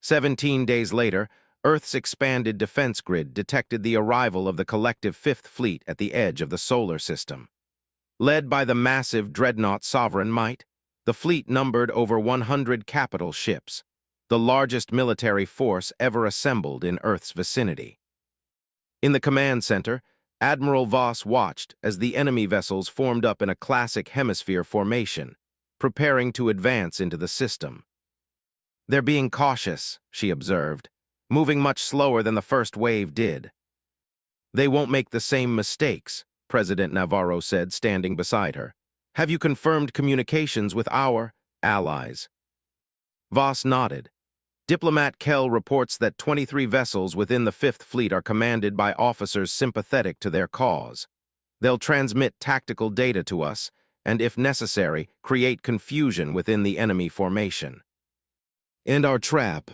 17 days later, Earth's expanded defense grid detected the arrival of the collective Fifth Fleet at the edge of the solar system. Led by the massive dreadnought Sovereign Might, the fleet numbered over 100 capital ships, the largest military force ever assembled in Earth's vicinity. In the command center, Admiral Voss watched as the enemy vessels formed up in a classic hemisphere formation, preparing to advance into the system. "They're being cautious," she observed, moving much slower than the first wave did. "They won't make the same mistakes," President Navarro said, standing beside her. "Have you confirmed communications with our allies?" Voss nodded. Diplomat Kell reports that 23 vessels within the Fifth Fleet are commanded by officers sympathetic to their cause. They'll transmit tactical data to us, and if necessary, create confusion within the enemy formation. "And our trap?"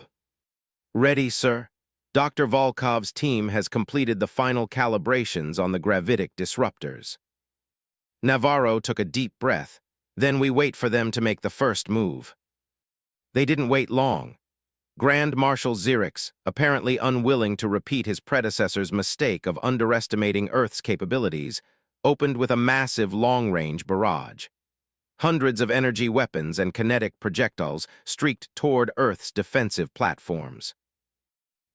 "Ready, sir. Dr. Volkov's team has completed the final calibrations on the gravitic disruptors." Navarro took a deep breath. "Then we wait for them to make the first move." They didn't wait long. Grand Marshal Xerix, apparently unwilling to repeat his predecessor's mistake of underestimating Earth's capabilities, opened with a massive long-range barrage. Hundreds of energy weapons and kinetic projectiles streaked toward Earth's defensive platforms.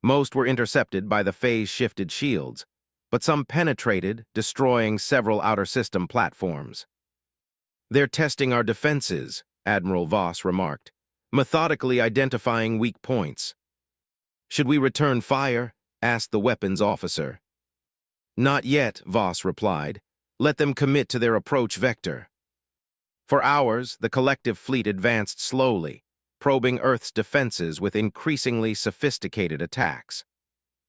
Most were intercepted by the phase-shifted shields, but some penetrated, destroying several outer system platforms. "They're testing our defenses," Admiral Voss remarked, methodically identifying weak points. "Should we return fire?" asked the weapons officer. "Not yet," Voss replied. "Let them commit to their approach vector." For hours, the collective fleet advanced slowly, probing Earth's defenses with increasingly sophisticated attacks.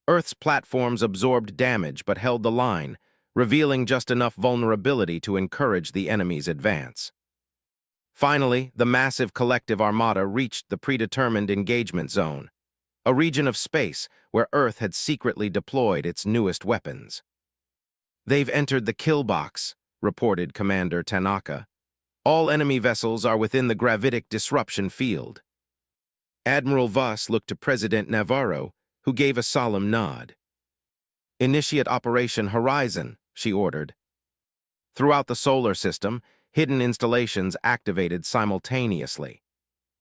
Earth's platforms absorbed damage but held the line, revealing just enough vulnerability to encourage the enemy's advance. Finally, the massive collective armada reached the predetermined engagement zone, a region of space where Earth had secretly deployed its newest weapons. "They've entered the kill box," reported Commander Tanaka. "All enemy vessels are within the gravitic disruption field." Admiral Voss looked to President Navarro, who gave a solemn nod. "Initiate Operation Horizon," she ordered. Throughout the solar system, hidden installations activated simultaneously.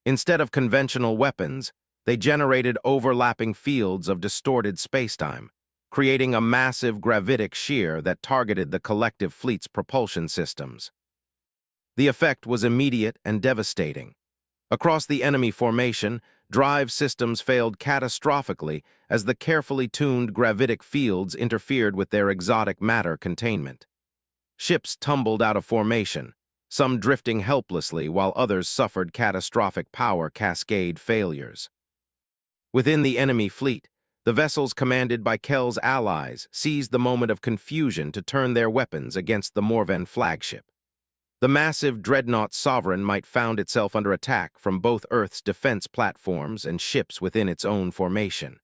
Instead of conventional weapons, they generated overlapping fields of distorted spacetime, creating a massive gravitic shear that targeted the collective fleet's propulsion systems. The effect was immediate and devastating. Across the enemy formation, drive systems failed catastrophically as the carefully tuned gravitic fields interfered with their exotic matter containment. Ships tumbled out of formation, some drifting helplessly while others suffered catastrophic power cascade failures. Within the enemy fleet, the vessels commanded by Kell's allies seized the moment of confusion to turn their weapons against the Morven flagship. The massive dreadnought Sovereign Might found itself under attack from both Earth's defense platforms and ships within its own formation.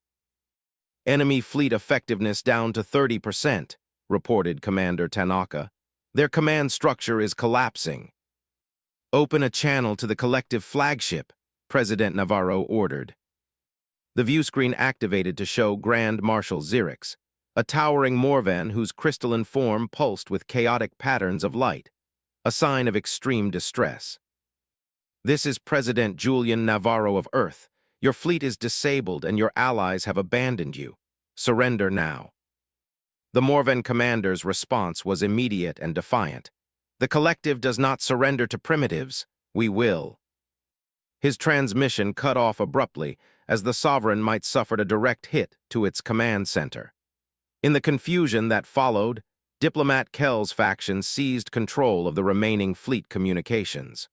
"Enemy fleet effectiveness down to 30%, reported Commander Tanaka. "Their command structure is collapsing." "Open a channel to the collective flagship," President Navarro ordered. The viewscreen activated to show Grand Marshal Xerix, a towering Morven whose crystalline form pulsed with chaotic patterns of light, a sign of extreme distress. "This is President Julian Navarro of Earth. Your fleet is disabled and your allies have abandoned you. Surrender now." The Morven commander's response was immediate and defiant. "The collective does not surrender to primitives. We will." His transmission cut off abruptly as the Sovereign Might suffered a direct hit to its command center. In the confusion that followed, Diplomat Kell's faction seized control of the remaining fleet communications.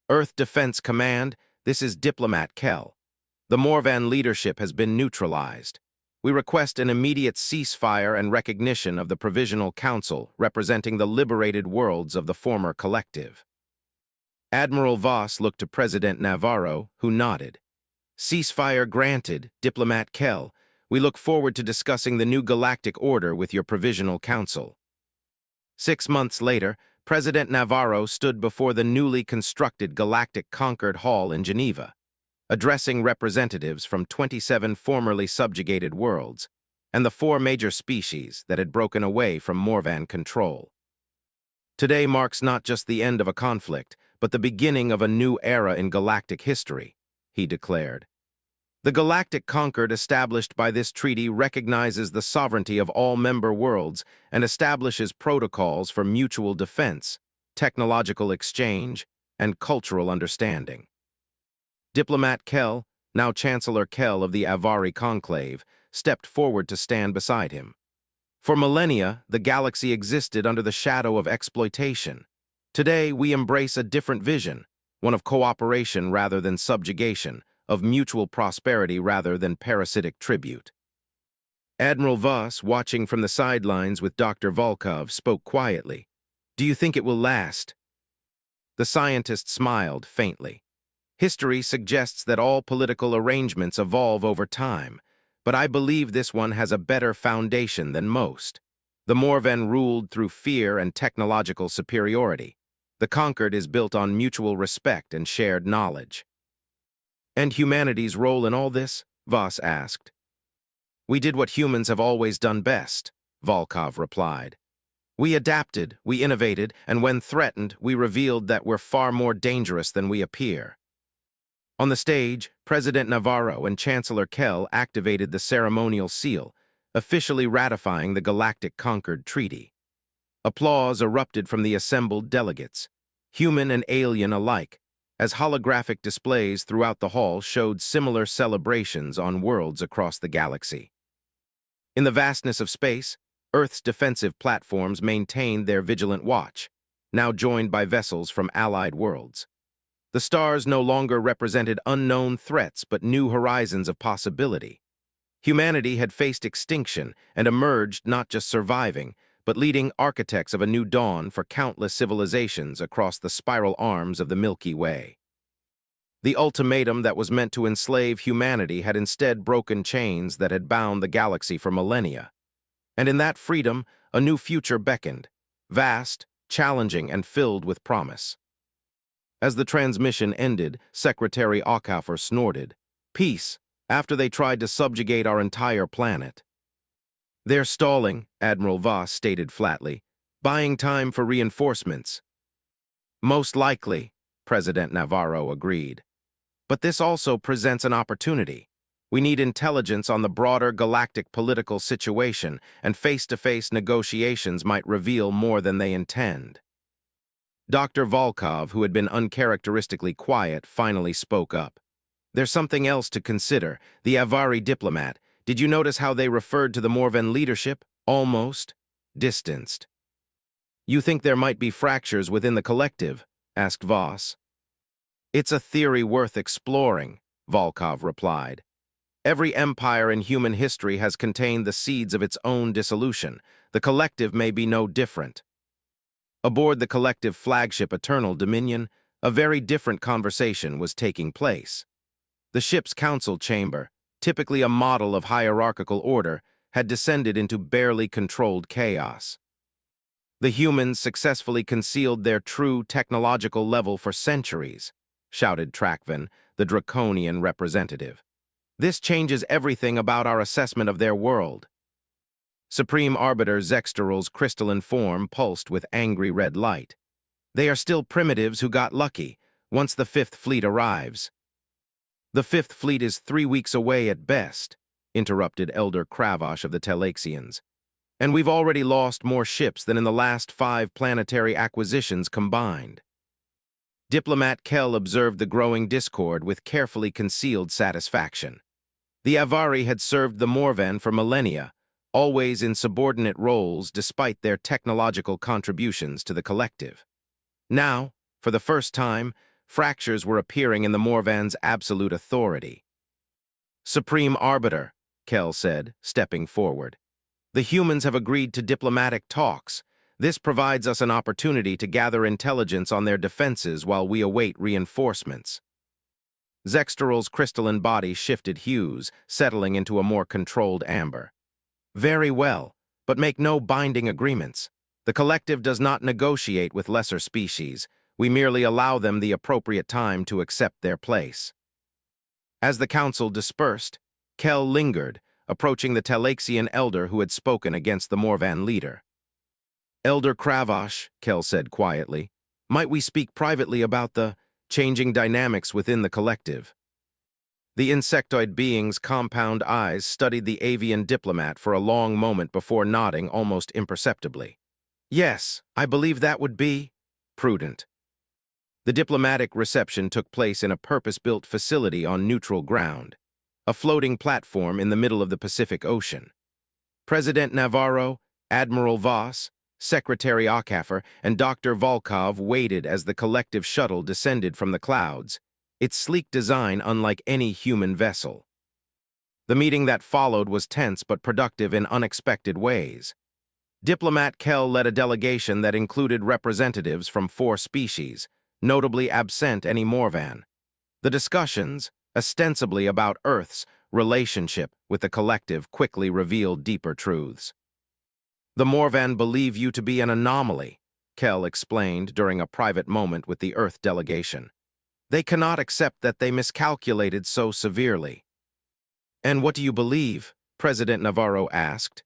"Earth Defense Command, this is Diplomat Kell. The Morven leadership has been neutralized. We request an immediate ceasefire and recognition of the Provisional Council representing the liberated worlds of the former collective." Admiral Voss looked to President Navarro, who nodded. "Ceasefire granted, Diplomat Kell. We look forward to discussing the new galactic order with your Provisional Council." 6 months later, President Navarro stood before the newly constructed Galactic Concord Hall in Geneva. addressing representatives from 27 formerly subjugated worlds and the 4 major species that had broken away from Morvan control. Today marks not just the end of a conflict, but the beginning of a new era in galactic history, he declared. The galactic concord established by this treaty recognizes the sovereignty of all member worlds and establishes protocols for mutual defense, technological exchange, and cultural understanding. Diplomat Kell, now Chancellor Kell of the Avari Conclave, stepped forward to stand beside him. For millennia, the galaxy existed under the shadow of exploitation. Today, we embrace a different vision, one of cooperation rather than subjugation, of mutual prosperity rather than parasitic tribute. Admiral Voss, watching from the sidelines with Dr. Volkov, spoke quietly. "Do you think it will last?" The scientist smiled faintly. "History suggests that all political arrangements evolve over time, but I believe this one has a better foundation than most. The Morven ruled through fear and technological superiority. The conquered is built on mutual respect and shared knowledge." "And humanity's role in all this?" Voss asked. "We did what humans have always done best," Volkov replied. "We adapted, we innovated, and when threatened, we revealed that we're far more dangerous than we appear." On the stage, President Navarro and Chancellor Kell activated the ceremonial seal, officially ratifying the Galactic Concord Treaty. Applause erupted from the assembled delegates, human and alien alike, as holographic displays throughout the hall showed similar celebrations on worlds across the galaxy. In the vastness of space, Earth's defensive platforms maintained their vigilant watch, now joined by vessels from allied worlds. The stars no longer represented unknown threats but new horizons of possibility. Humanity had faced extinction and emerged not just surviving, but leading architects of a new dawn for countless civilizations across the spiral arms of the Milky Way. The ultimatum that was meant to enslave humanity had instead broken chains that had bound the galaxy for millennia. And in that freedom, a new future beckoned, vast, challenging, and filled with promise. As the transmission ended, Secretary Aucaufer snorted, "Peace, after they tried to subjugate our entire planet." "They're stalling," Admiral Voss stated flatly, "buying time for reinforcements." "Most likely," President Navarro agreed. "But this also presents an opportunity. We need intelligence on the broader galactic political situation, and face-to-face negotiations might reveal more than they intend." Dr. Volkov, who had been uncharacteristically quiet, finally spoke up. "There's something else to consider. The Avari diplomat. Did you notice how they referred to the Morven leadership? Almost distanced." "You think there might be fractures within the collective?" asked Voss. "It's a theory worth exploring," Volkov replied. "Every empire in human history has contained the seeds of its own dissolution. The collective may be no different." Aboard the collective flagship Eternal Dominion, a very different conversation was taking place. The ship's council chamber, typically a model of hierarchical order, had descended into barely controlled chaos. "The humans successfully concealed their true technological level for centuries," shouted Trakvan, the draconian representative. "This changes everything about our assessment of their world." Supreme Arbiter Zexteral's crystalline form pulsed with angry red light. "They are still primitives who got lucky, once the Fifth Fleet arrives." "The Fifth Fleet is 3 weeks away at best," interrupted Elder Kravosh of the Telexians. "And we've already lost more ships than in the last 5 planetary acquisitions combined." Diplomat Kell observed the growing discord with carefully concealed satisfaction. The Avari had served the Morven for millennia, always in subordinate roles despite their technological contributions to the collective. Now, for the first time, fractures were appearing in the Morvan's absolute authority. "Supreme Arbiter," Kell said, stepping forward. "The humans have agreed to diplomatic talks. This provides us an opportunity to gather intelligence on their defenses while we await reinforcements." Zexteral's crystalline body shifted hues, settling into a more controlled amber. "Very well, but make no binding agreements. The collective does not negotiate with lesser species. We merely allow them the appropriate time to accept their place." As the council dispersed, Kel lingered, approaching the Talaxian elder who had spoken against the Morvan leader. "Elder Kravosh," Kel said quietly, "might we speak privately about the changing dynamics within the collective?" The insectoid being's compound eyes studied the avian diplomat for a long moment before nodding almost imperceptibly. "Yes, I believe that would be prudent." The diplomatic reception took place in a purpose-built facility on neutral ground, a floating platform in the middle of the Pacific Ocean. President Navarro, Admiral Voss, Secretary Akaffer, and Dr. Volkov waited as the collective shuttle descended from the clouds, its sleek design unlike any human vessel. The meeting that followed was tense but productive in unexpected ways. Diplomat Kel led a delegation that included representatives from 4 species, notably absent any Morvan. The discussions, ostensibly about Earth's relationship with the collective, quickly revealed deeper truths. "The Morvan believe you to be an anomaly," Kel explained during a private moment with the Earth delegation. "They cannot accept that they miscalculated so severely." "And what do you believe?" President Navarro asked.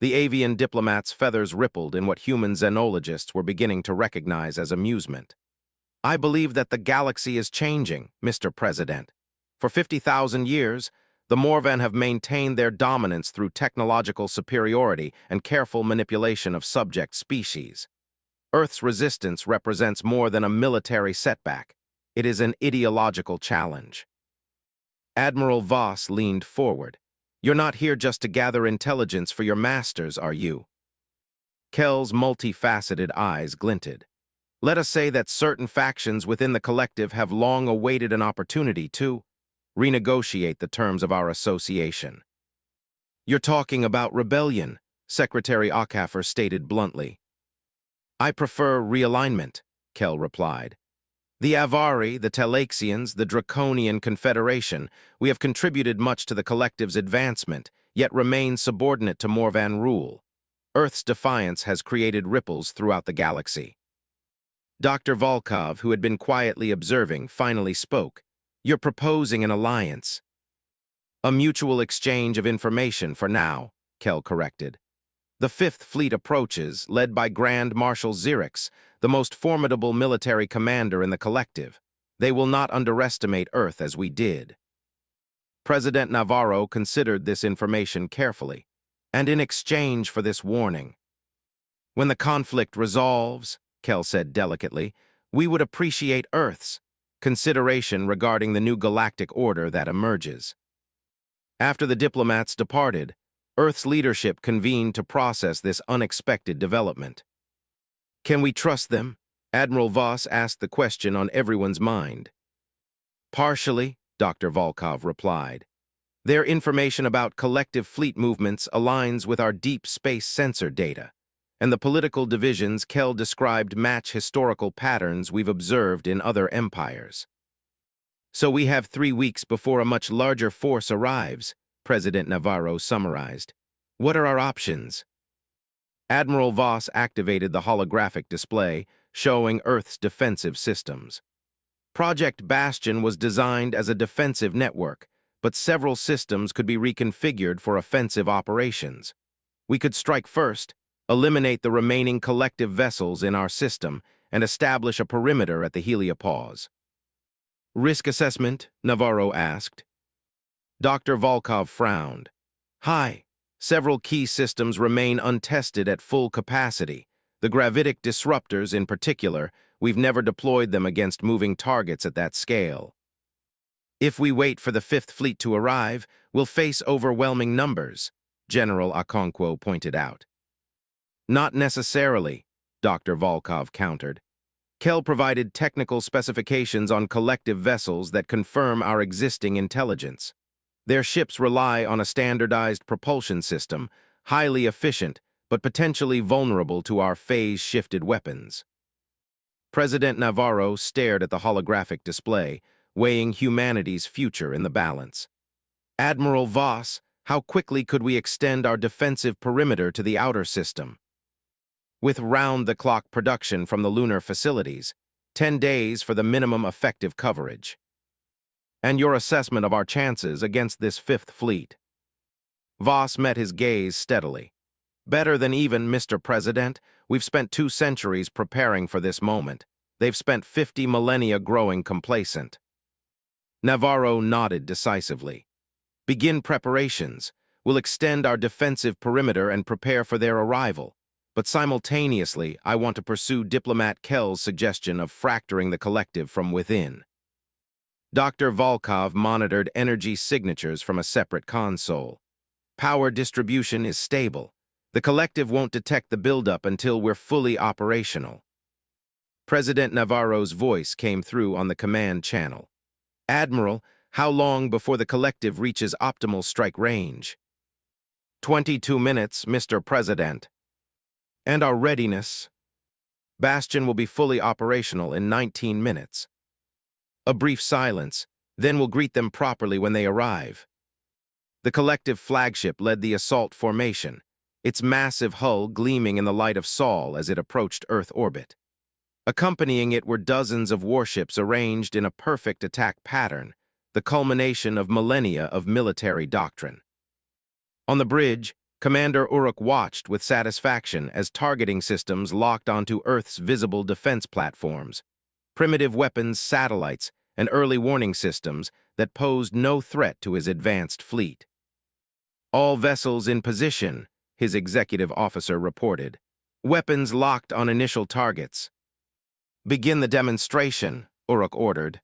The avian diplomat's feathers rippled in what human xenologists were beginning to recognize as amusement. "I believe that the galaxy is changing, Mr. President. For 50,000 years, the Morvan have maintained their dominance through technological superiority and careful manipulation of subject species. Earth's resistance represents more than a military setback. It is an ideological challenge." Admiral Voss leaned forward. "You're not here just to gather intelligence for your masters, are you?" Kel's multifaceted eyes glinted. "Let us say that certain factions within the collective have long awaited an opportunity to renegotiate the terms of our association." "You're talking about rebellion," Secretary Akaffer stated bluntly. "I prefer realignment," Kel replied. "The Avari, the Talaxians, the Draconian Confederation, we have contributed much to the collective's advancement, yet remain subordinate to Morvan rule. Earth's defiance has created ripples throughout the galaxy." Dr. Volkov, who had been quietly observing, finally spoke. "You're proposing an alliance." "A mutual exchange of information for now," Kel corrected. "The Fifth Fleet approaches, led by Grand Marshal Xerix, the most formidable military commander in the collective. They will not underestimate Earth as we did." President Navarro considered this information carefully, and in exchange for this warning, "When the conflict resolves," Kel said delicately, "we would appreciate Earth's consideration regarding the new galactic order that emerges." After the diplomats departed, Earth's leadership convened to process this unexpected development. "Can we trust them?" Admiral Voss asked the question on everyone's mind. "Partially," Dr. Volkov replied. "Their information about collective fleet movements aligns with our deep space sensor data, and the political divisions Kel described match historical patterns we've observed in other empires." "So we have 3 weeks before a much larger force arrives," President Navarro summarized. "What are our options?" Admiral Voss activated the holographic display, showing Earth's defensive systems. Project Bastion was designed as a defensive network, but several systems could be reconfigured for offensive operations. We could strike first, eliminate the remaining collective vessels in our system, and establish a perimeter at the heliopause. "Risk assessment?" Navarro asked. Dr. Volkov frowned. "High. Several key systems remain untested at full capacity. The gravitic disruptors, in particular, we've never deployed them against moving targets at that scale. If we wait for the Fifth Fleet to arrive, we'll face overwhelming numbers," General Okonkwo pointed out. "Not necessarily," Dr. Volkov countered. "Kel provided technical specifications on collective vessels that confirm our existing intelligence. Their ships rely on a standardized propulsion system, highly efficient, but potentially vulnerable to our phase-shifted weapons." President Navarro stared at the holographic display, weighing humanity's future in the balance. "Admiral Voss, how quickly could we extend our defensive perimeter to the outer system?" "With round-the-clock production from the lunar facilities, 10 days for the minimum effective coverage." And your assessment of our chances against this Fifth Fleet. Voss met his gaze steadily. Better than even, Mr. President. We've spent 2 centuries preparing for this moment. They've spent 50 millennia growing complacent. Navarro nodded decisively. Begin preparations. We'll extend our defensive perimeter and prepare for their arrival. But simultaneously, I want to pursue Diplomat Kell's suggestion of fracturing the collective from within. Dr. Volkov monitored energy signatures from a separate console. Power distribution is stable. The collective won't detect the buildup until we're fully operational. President Navarro's voice came through on the command channel. Admiral, how long before the collective reaches optimal strike range? 22 minutes, Mr. President. And our readiness? Bastion will be fully operational in 19 minutes. A brief silence, then we'll greet them properly when they arrive. The collective flagship led the assault formation, its massive hull gleaming in the light of Sol as it approached Earth orbit. Accompanying it were dozens of warships arranged in a perfect attack pattern, the culmination of millennia of military doctrine. On the bridge, Commander Uruk watched with satisfaction as targeting systems locked onto Earth's visible defense platforms, primitive weapons, satellites, and early warning systems that posed no threat to his advanced fleet. All vessels in position, his executive officer reported. Weapons locked on initial targets. Begin the demonstration, Uruk ordered.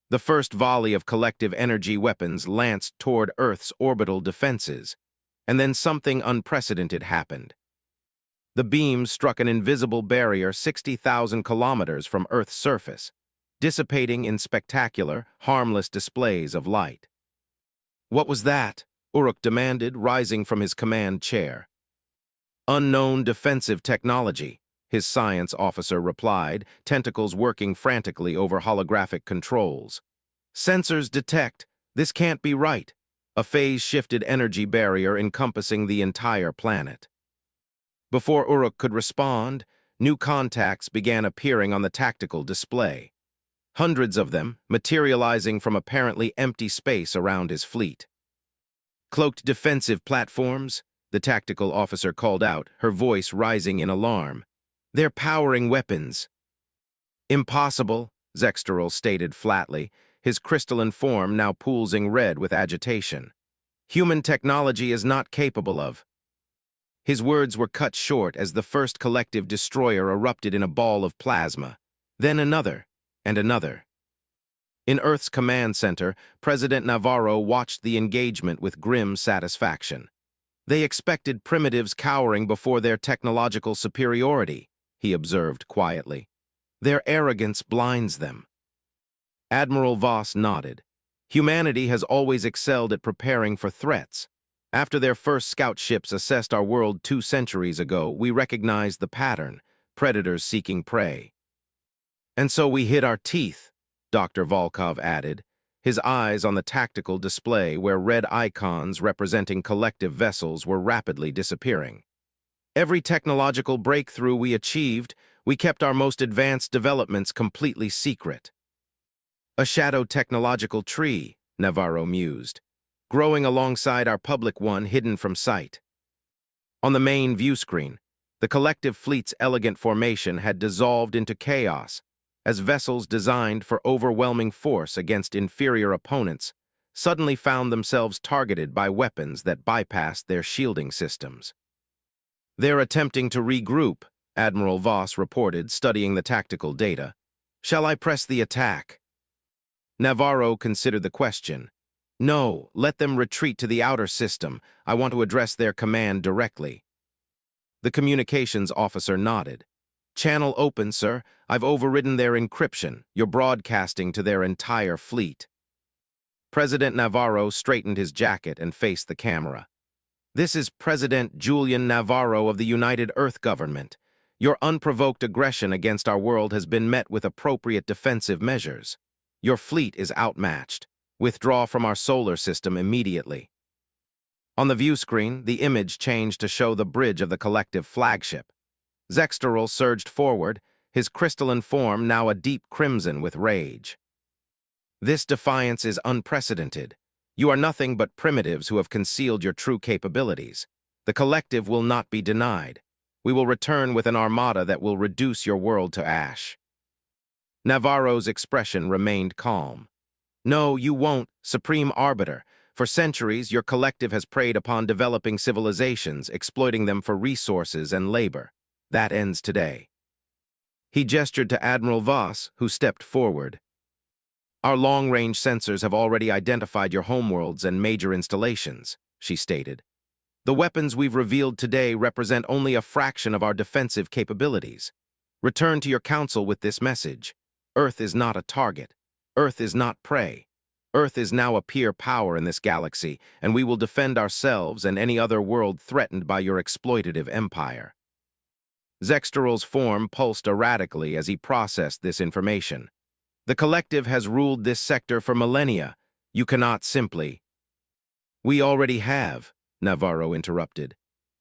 The first volley of collective energy weapons lanced toward Earth's orbital defenses, and then something unprecedented happened. The beams struck an invisible barrier 60,000 kilometers from Earth's surface, dissipating in spectacular, harmless displays of light. What was that? Uruk demanded, rising from his command chair. Unknown defensive technology, his science officer replied, tentacles working frantically over holographic controls. Sensors detect. This can't be right. A phase-shifted energy barrier encompassing the entire planet. Before Uruk could respond, new contacts began appearing on the tactical display. Hundreds of them, materializing from apparently empty space around his fleet. Cloaked defensive platforms, the tactical officer called out, her voice rising in alarm. They're powering weapons. Impossible, Zexteral stated flatly, his crystalline form now pulsing red with agitation. Human technology is not capable of. His words were cut short as the first collective destroyer erupted in a ball of plasma, then another, and another. In Earth's command center, President Navarro watched the engagement with grim satisfaction. They expected primitives cowering before their technological superiority, he observed quietly. Their arrogance blinds them. Admiral Voss nodded. Humanity has always excelled at preparing for threats. After their first scout ships assessed our world 2 centuries ago, we recognized the pattern, predators seeking prey. And so we hit our teeth, Dr. Volkov added, his eyes on the tactical display where red icons representing collective vessels were rapidly disappearing. Every technological breakthrough we achieved, we kept our most advanced developments completely secret. A shadow technological tree, Navarro mused, growing alongside our public one hidden from sight. On the main view screen, the collective fleet's elegant formation had dissolved into chaos, as vessels designed for overwhelming force against inferior opponents suddenly found themselves targeted by weapons that bypassed their shielding systems. They're attempting to regroup, Admiral Voss reported, studying the tactical data. Shall I press the attack? Navarro considered the question. No, let them retreat to the outer system. I want to address their command directly. The communications officer nodded. Channel open, sir. I've overridden their encryption. You're broadcasting to their entire fleet. President Navarro straightened his jacket and faced the camera. This is President Julian Navarro of the United Earth Government. Your unprovoked aggression against our world has been met with appropriate defensive measures. Your fleet is outmatched. Withdraw from our solar system immediately. On the view screen, the image changed to show the bridge of the collective flagship. Zexteral surged forward, his crystalline form now a deep crimson with rage. This defiance is unprecedented. You are nothing but primitives who have concealed your true capabilities. The collective will not be denied. We will return with an armada that will reduce your world to ash. Navarro's expression remained calm. No, you won't, Supreme Arbiter. For centuries, your collective has preyed upon developing civilizations, exploiting them for resources and labor. That ends today. He gestured to Admiral Voss, who stepped forward. Our long-range sensors have already identified your homeworlds and major installations, she stated. The weapons we've revealed today represent only a fraction of our defensive capabilities. Return to your council with this message. Earth is not a target. Earth is not prey. Earth is now a peer power in this galaxy, and we will defend ourselves and any other world threatened by your exploitative empire. Zexteral's form pulsed erratically as he processed this information. The collective has ruled this sector for millennia. You cannot simply... We already have, Navarro interrupted.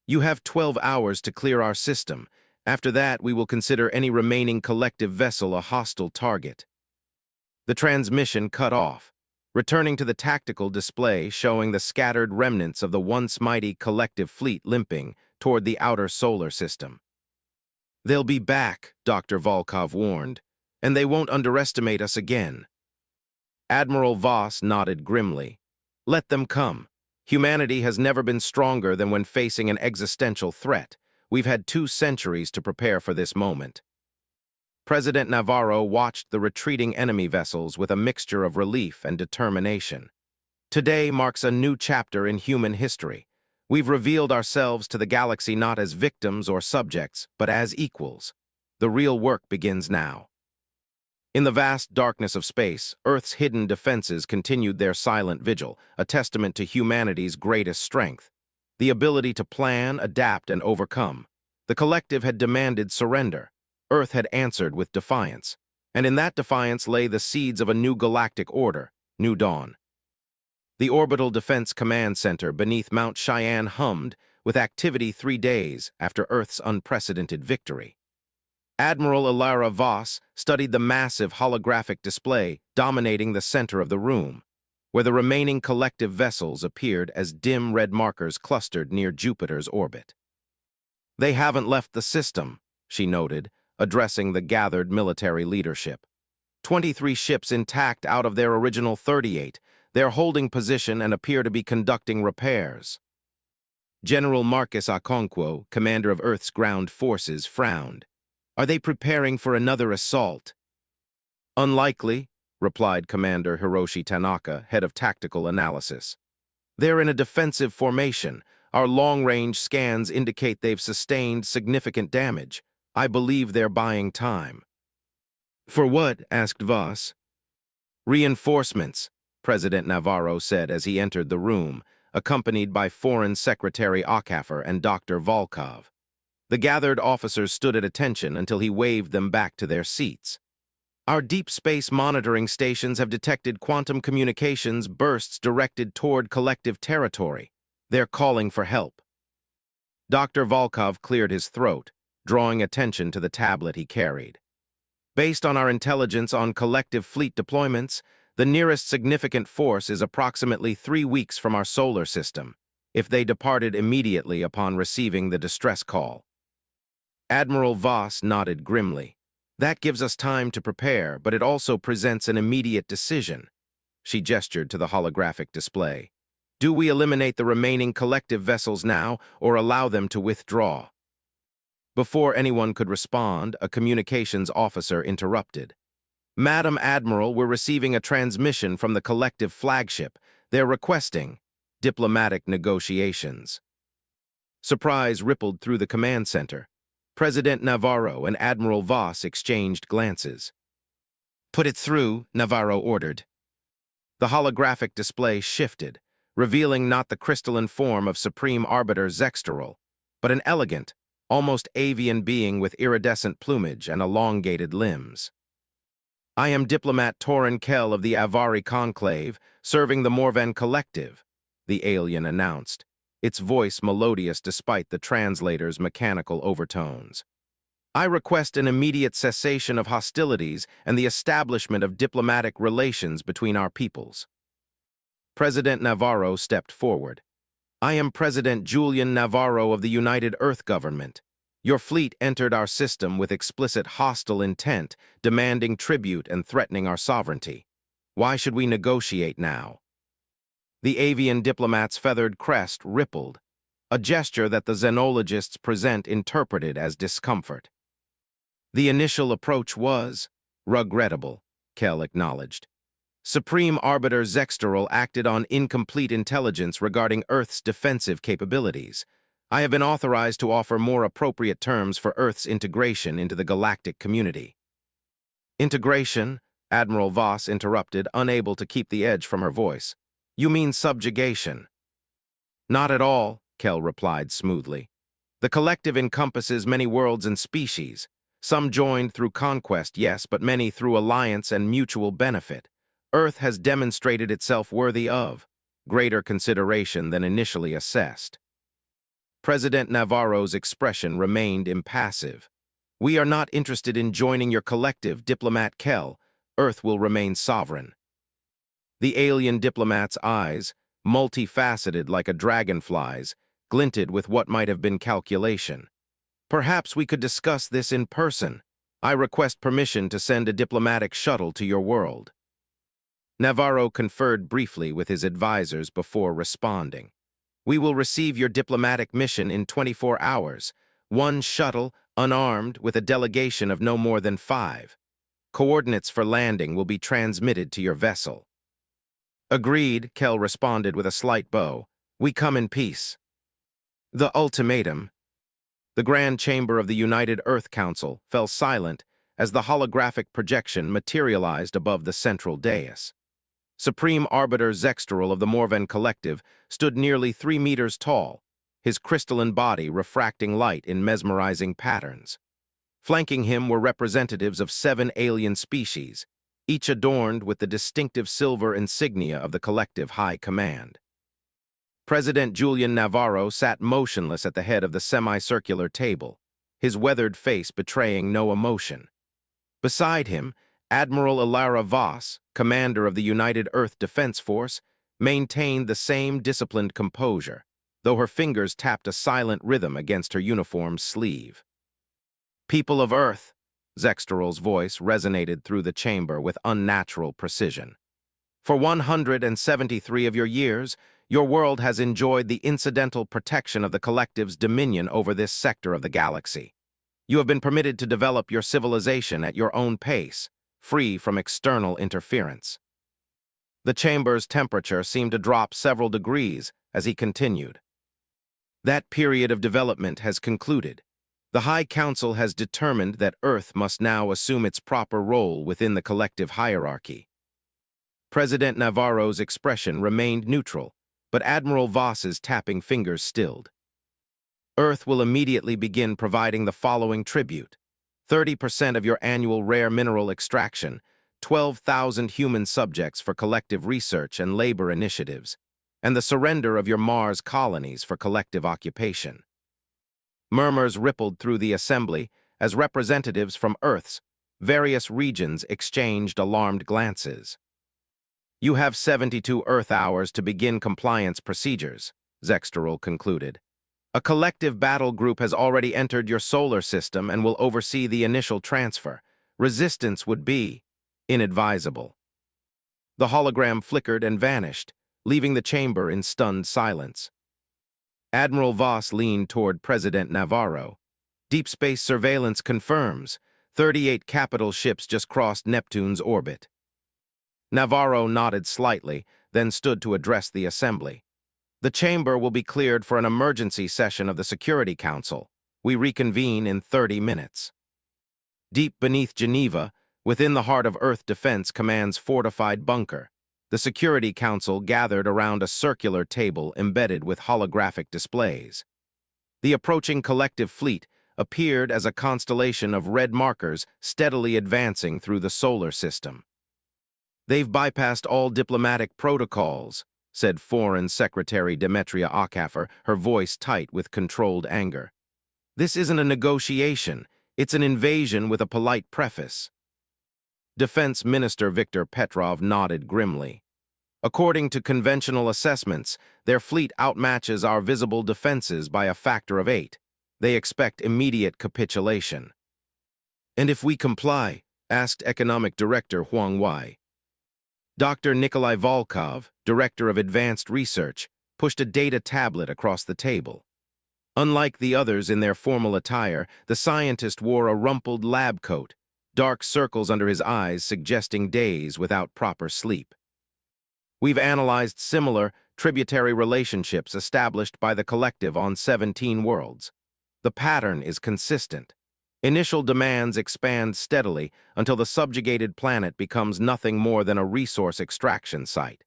You have 12 hours to clear our system. After that, we will consider any remaining collective vessel a hostile target. The transmission cut off, returning to the tactical display showing the scattered remnants of the once mighty collective fleet limping toward the outer solar system. They'll be back, Dr. Volkov warned, and they won't underestimate us again. Admiral Voss nodded grimly. Let them come. Humanity has never been stronger than when facing an existential threat. We've had 2 centuries to prepare for this moment. President Navarro watched the retreating enemy vessels with a mixture of relief and determination. Today marks a new chapter in human history. We've revealed ourselves to the galaxy not as victims or subjects, but as equals. The real work begins now. In the vast darkness of space, Earth's hidden defenses continued their silent vigil, a testament to humanity's greatest strength. The ability to plan, adapt, and overcome. The collective had demanded surrender. Earth had answered with defiance. And in that defiance lay the seeds of a new galactic order, New Dawn. The Orbital Defense Command Center beneath Mount Cheyenne hummed with activity 3 days after Earth's unprecedented victory. Admiral Ilara Voss studied the massive holographic display dominating the center of the room, where the remaining collective vessels appeared as dim red markers clustered near Jupiter's orbit. They haven't left the system, she noted, addressing the gathered military leadership. 23 ships intact out of their original 38. They're holding position and appear to be conducting repairs. General Marcus Okonkwo, commander of Earth's ground forces, frowned. Are they preparing for another assault? Unlikely, replied Commander Hiroshi Tanaka, head of tactical analysis. They're in a defensive formation. Our long-range scans indicate they've sustained significant damage. I believe they're buying time. For what? Asked Voss. Reinforcements, President Navarro said as he entered the room, accompanied by Foreign Secretary Okafor and Dr. Volkov. The gathered officers stood at attention until he waved them back to their seats. Our deep space monitoring stations have detected quantum communications bursts directed toward collective territory. They're calling for help. Dr. Volkov cleared his throat, drawing attention to the tablet he carried. Based on our intelligence on collective fleet deployments, the nearest significant force is approximately 3 weeks from our solar system, if they departed immediately upon receiving the distress call. Admiral Voss nodded grimly. That gives us time to prepare, but it also presents an immediate decision. She gestured to the holographic display. Do we eliminate the remaining collective vessels now, or allow them to withdraw? Before anyone could respond, a communications officer interrupted. Madam Admiral, we're receiving a transmission from the collective flagship. They're requesting diplomatic negotiations. Surprise rippled through the command center. President Navarro and Admiral Voss exchanged glances. Put it through, Navarro ordered. The holographic display shifted, revealing not the crystalline form of Supreme Arbiter Zexteral, but an elegant, almost avian being with iridescent plumage and elongated limbs. I am Diplomat Torin Kell of the Avari Conclave, serving the Morvan Collective, the alien announced, its voice melodious despite the translator's mechanical overtones. I request an immediate cessation of hostilities and the establishment of diplomatic relations between our peoples. President Navarro stepped forward. I am President Julian Navarro of the United Earth Government. Your fleet entered our system with explicit hostile intent, demanding tribute and threatening our sovereignty. Why should we negotiate now? The avian diplomat's feathered crest rippled, a gesture that the xenologists present interpreted as discomfort. The initial approach was regrettable, Kell acknowledged. Supreme Arbiter Zexteral acted on incomplete intelligence regarding Earth's defensive capabilities. I have been authorized to offer more appropriate terms for Earth's integration into the galactic community. Integration? Admiral Voss interrupted, unable to keep the edge from her voice. You mean subjugation? Not at all, Kell replied smoothly. The collective encompasses many worlds and species. Some joined through conquest, yes, but many through alliance and mutual benefit. Earth has demonstrated itself worthy of greater consideration than initially assessed. President Navarro's expression remained impassive. We are not interested in joining your collective, Diplomat Kell. Earth will remain sovereign. The alien diplomat's eyes, multifaceted like a dragonfly's, glinted with what might have been calculation. Perhaps we could discuss this in person. I request permission to send a diplomatic shuttle to your world. Navarro conferred briefly with his advisors before responding. We will receive your diplomatic mission in 24 hours. One shuttle, unarmed, with a delegation of no more than 5. Coordinates for landing will be transmitted to your vessel. Agreed, Kell responded with a slight bow. We come in peace. The ultimatum. The Grand Chamber of the United Earth Council fell silent as the holographic projection materialized above the central dais. Supreme Arbiter Zexteral of the Morven Collective stood nearly 3 meters tall, his crystalline body refracting light in mesmerizing patterns. Flanking him were representatives of 7 alien species, each adorned with the distinctive silver insignia of the collective High Command. President Julian Navarro sat motionless at the head of the semicircular table, his weathered face betraying no emotion. Beside him, Admiral Ilara Voss, commander of the United Earth Defense Force, maintained the same disciplined composure, though her fingers tapped a silent rhythm against her uniform's sleeve. People of Earth, Zexteral's voice resonated through the chamber with unnatural precision. For 173 of your years, your world has enjoyed the incidental protection of the collective's dominion over this sector of the galaxy. You have been permitted to develop your civilization at your own pace, free from external interference. The chamber's temperature seemed to drop several degrees as he continued. That period of development has concluded. The High Council has determined that Earth must now assume its proper role within the collective hierarchy. President Navarro's expression remained neutral, but Admiral Voss's tapping fingers stilled. Earth will immediately begin providing the following tribute: 30% of your annual rare mineral extraction, 12,000 human subjects for collective research and labor initiatives, and the surrender of your Mars colonies for collective occupation. Murmurs rippled through the assembly as representatives from Earth's various regions exchanged alarmed glances. You have 72 Earth hours to begin compliance procedures, Zexteral concluded. A collective battle group has already entered your solar system and will oversee the initial transfer. Resistance would be inadvisable. The hologram flickered and vanished, leaving the chamber in stunned silence. Admiral Voss leaned toward President Navarro. Deep space surveillance confirms 38 capital ships just crossed Neptune's orbit. Navarro nodded slightly, then stood to address the assembly. The chamber will be cleared for an emergency session of the Security Council. We reconvene in 30 minutes. Deep beneath Geneva, within the heart of Earth Defense Command's fortified bunker, the Security Council gathered around a circular table embedded with holographic displays. The approaching collective fleet appeared as a constellation of red markers steadily advancing through the solar system. They've bypassed all diplomatic protocols, said Foreign Secretary Demetria Ockhaffer, her voice tight with controlled anger. This isn't a negotiation, It's an invasion with a polite preface. Defense Minister Viktor Petrov nodded grimly. According to conventional assessments, their fleet outmatches our visible defenses by a factor of 8. They expect immediate capitulation. And if we comply? Asked Economic Director Huang Wei. Dr. Nikolai Volkov, Director of Advanced Research, pushed a data tablet across the table. Unlike the others in their formal attire, the scientist wore a rumpled lab coat, dark circles under his eyes suggesting days without proper sleep. We've analyzed similar tributary relationships established by the collective on 17 worlds. The pattern is consistent. Initial demands expand steadily until the subjugated planet becomes nothing more than a resource extraction site.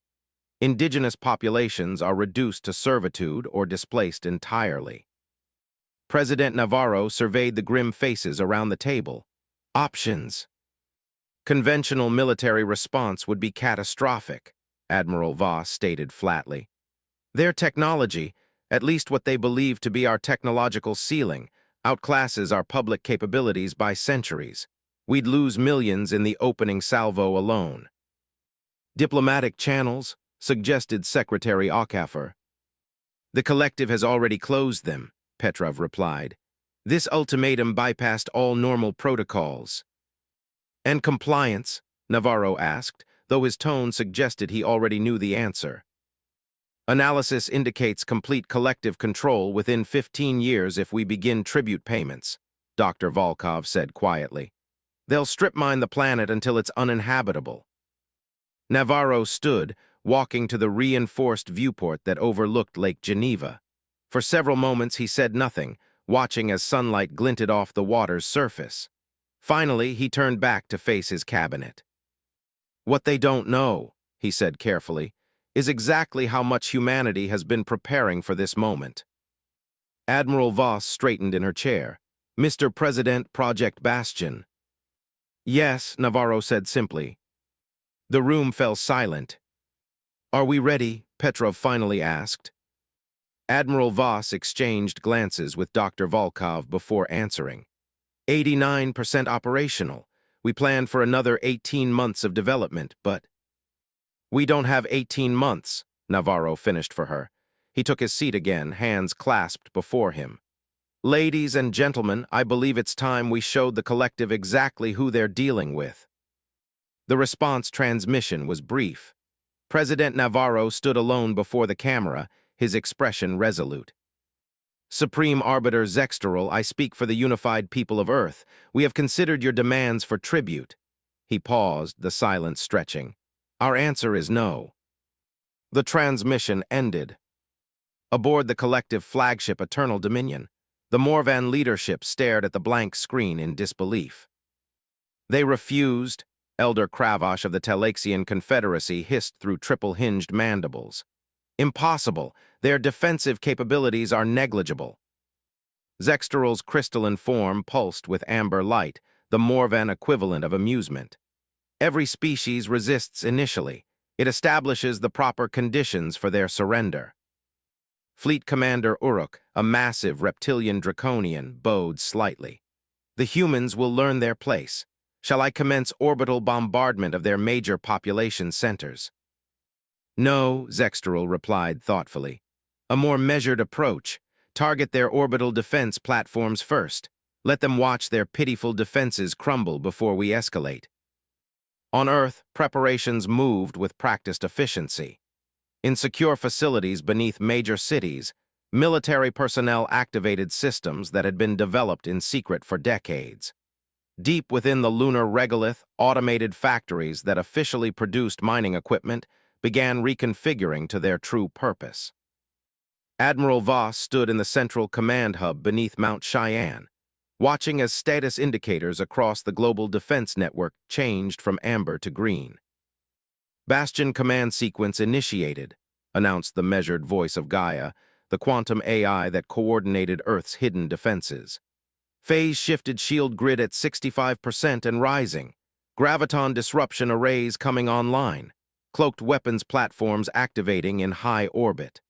Indigenous populations are reduced to servitude or displaced entirely. President Navarro surveyed the grim faces around the table. Options. Conventional military response would be catastrophic, Admiral Voss stated flatly. Their technology, at least what they believe to be our technological ceiling, outclasses our public capabilities by centuries. We'd lose millions in the opening salvo alone. Diplomatic channels, suggested Secretary Okafor. The collective has already closed them, Petrov replied. This ultimatum bypassed all normal protocols. And compliance? Navarro asked, though his tone suggested he already knew the answer. Analysis indicates complete collective control within 15 years if we begin tribute payments, Dr. Volkov said quietly. They'll strip mine the planet until it's uninhabitable. Navarro stood, walking to the reinforced viewport that overlooked Lake Geneva. For several moments he said nothing, watching as sunlight glinted off the water's surface. Finally, he turned back to face his cabinet. What they don't know, he said carefully, is exactly how much humanity has been preparing for this moment. Admiral Voss straightened in her chair. Mr. President, Project Bastion. Yes, Navarro said simply. The room fell silent. Are we ready? Petrov finally asked. Admiral Voss exchanged glances with Dr. Volkov before answering. 89% operational. We plan for another 18 months of development, but... We don't have 18 months, Navarro finished for her. He took his seat again, hands clasped before him. Ladies and gentlemen, I believe it's time we showed the collective exactly who they're dealing with. The response transmission was brief. President Navarro stood alone before the camera, his expression resolute. Supreme Arbiter Zexteral, I speak for the unified people of Earth. We have considered your demands for tribute. He paused, the silence stretching. Our answer is no. The transmission ended. Aboard the collective flagship Eternal Dominion, the Morvan leadership stared at the blank screen in disbelief. They refused, Elder Kravosh of the Telexian Confederacy hissed through triple-hinged mandibles. Impossible. Their defensive capabilities are negligible. Zexteral's crystalline form pulsed with amber light, the Morvan equivalent of amusement. Every species resists initially. It establishes the proper conditions for their surrender. Fleet Commander Uruk, a massive reptilian draconian, bowed slightly. The humans will learn their place. Shall I commence orbital bombardment of their major population centers? No, Zexteral replied thoughtfully. A more measured approach. Target their orbital defense platforms first. Let them watch their pitiful defenses crumble before we escalate. On Earth, preparations moved with practiced efficiency. In secure facilities beneath major cities, military personnel activated systems that had been developed in secret for decades. Deep within the lunar regolith, automated factories that officially produced mining equipment began reconfiguring to their true purpose. Admiral Voss stood in the central command hub beneath Mount Cheyenne, watching as status indicators across the global defense network changed from amber to green. Bastion command sequence initiated, announced the measured voice of Gaia, the quantum AI that coordinated Earth's hidden defenses. Phase-shifted shield grid at 65% and rising. Graviton disruption arrays coming online. Cloaked weapons platforms activating in high orbit.